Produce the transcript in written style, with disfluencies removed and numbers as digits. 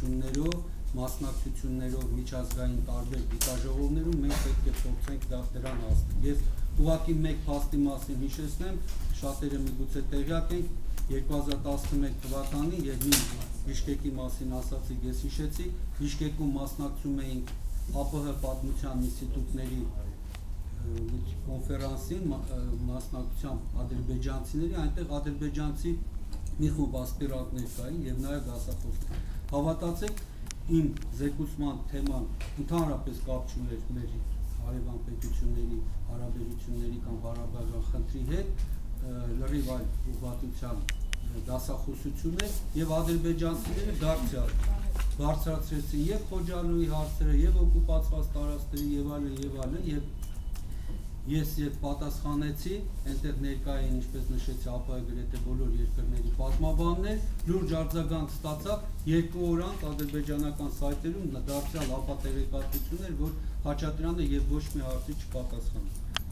ընկերություններով, մասնակցություններով, միջազգային տարբեր գիտաժողովներում մենք պետք է փորձենք դրան հասնել։ Ես ուղղակի մեկ փաստի մասին հիշեցնեմ, շատերը միգուցե տեղյակ են, 2011 թվականին եւ Բիշկեկի մասին ասացիք, ես հիշեցի, Բիշկեկում մասնակցում էինք ԱՊՀ պատմության ինստիտուտների կոնֆերանսին, մասնակցությամբ ադրբեջանցիների, այնտեղ ադրբեջանցի մի խումբ ասպիրանտներ կային եւ նաեւ դասախոսներ։ Հավատացեք, իմ զեկուցման թեման ընդհանրապես կապ չուներ մեր հարևան պետությունների հարաբերությունների կամ Ղարաբաղյան խնդրի հետ, լրիվ այլ ուղղվածությամբ դասախոսություն է եւ ադրբեջանցիները դարձյալ բարձրացրեցին եւ Խոջալույի հարցերը եւ օկուպացված տարածքների եւ այլն եւ ես երբ պատասխանեցի, այնտեղ ներկա էին, ինչպես նշեցի, ԱՊՀ գրեթե բոլոր երկրների պատմաբաններ, լուրջ արձագանք ստացավ, 2 օր անց ադրբեջանական սայթերում դարձյալ ապատեղեկատվություն էր, որ Խաչատրյանը եւ ոչ մի հարցի չպատասխանեց։